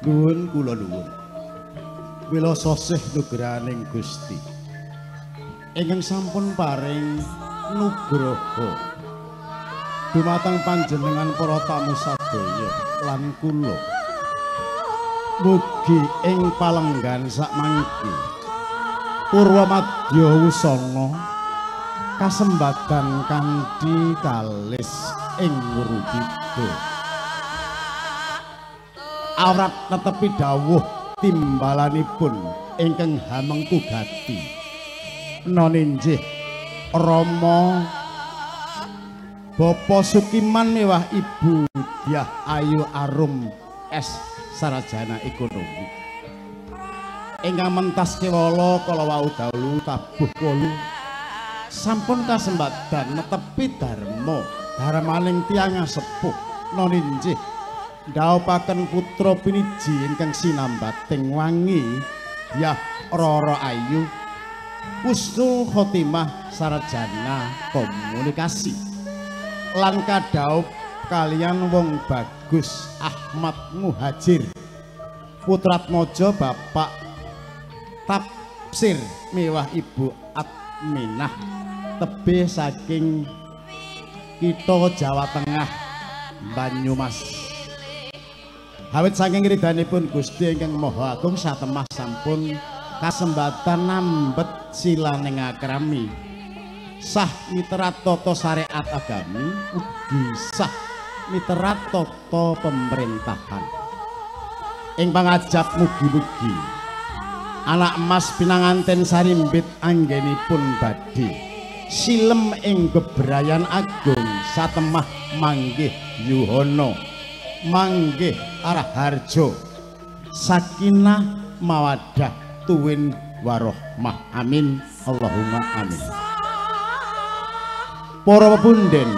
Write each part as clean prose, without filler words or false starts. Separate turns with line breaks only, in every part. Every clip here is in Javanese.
Nuwun kula nuwun. Mila sosih nugrahaning Gusti. Ingkang sampun paring nugraha dumateng panjenengan para tamu sadaya lan kula. Mugi ing palenggan sakmangke purwa madya wusana kasembadan kanthi kalis ing Wurudida. Awrat netepi dawuh timbalanipun ingkang hamengku gati. Noninjih Rama Bapa Sukiman miwah Ibu Dyah Ayu Arum S. Sarjana Ekonomi. Ingkang mentas kewala kala wau dalu tabuh wolu sampun kasembadan netepi dharma dharmaning tiyang sepuh noninjih ndhawuhaken putra piniji ingkang sinambating wangi Dyah Rara Ayu Husnul Khotimah Sarjana Komunikasi lan kadhawuh kaliyan wong bagus Ahmad Muhajir Putratmaja Bapak Tafsir miwah Ibu Atminah tebih saking kita Jawa Tengah Banyumas. Hawit saking ridhanipun Gusti ingkang Maha Agung satemah sampun kasembatan nambet silaning akrami sah miterat tata syariat agami ugi sah miterat tata pemerintahan. Ing pangajap mugi-mugi anak emas pinanganten sarimbit anggenipun badhe silem ing bebrayan agung satemah manggih yuhana manggih araharjo sakinah mawaddah tuwin warohmah amin Allahumma amin. Para pepunden,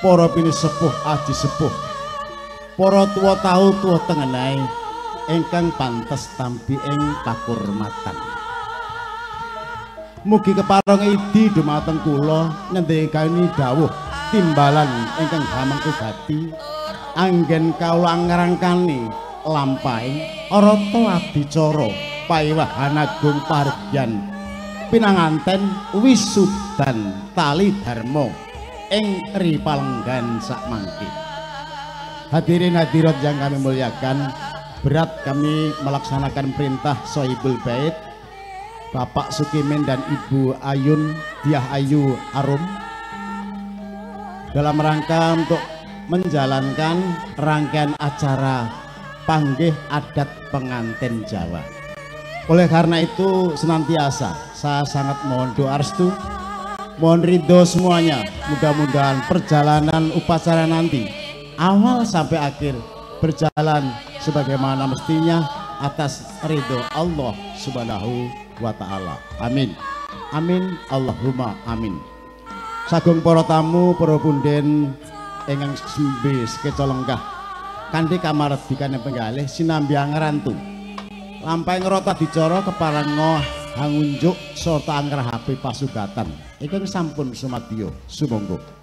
para pinisepuh aji sepuh, para tuwa tahu tuwa tengenai ingkang pantes tampi ing kakurmatan. Mugi kepareng idi dumateng kula ngendikani dawuh timbalan ingkang hamengku gati anggen kawula ngrangkani lampahing arata adicara paewahan agung parigyan pinanganten wisudan tali dharma ing ripalenggan sakmangke. Hadirin hadirat yang kami muliakan, berat kami melaksanakan perintah Sohibul Bait Bapak Sukimin dan Ibu Ayun Dyah Ayu Arum dalam rangka untuk menjalankan rangkaian acara panggih adat pengantin Jawa. Oleh karena itu senantiasa saya sangat mohon doa restu, mohon ridho semuanya. Mudah-mudahan perjalanan upacara nanti awal sampai akhir berjalan sebagaimana mestinya atas ridho Allah Subhanahu wa Ta'ala. Amin. Amin Allahumma amin. Sagung para tamu, para punden ingkang sembe sekeca lenggah kanthi kamardikan penggalih sinambi ngrantu. Lampahing rata dicara keparenga hangunjuk sarta anggrahapi pasugatan ingkang sampun sumadya sumangga.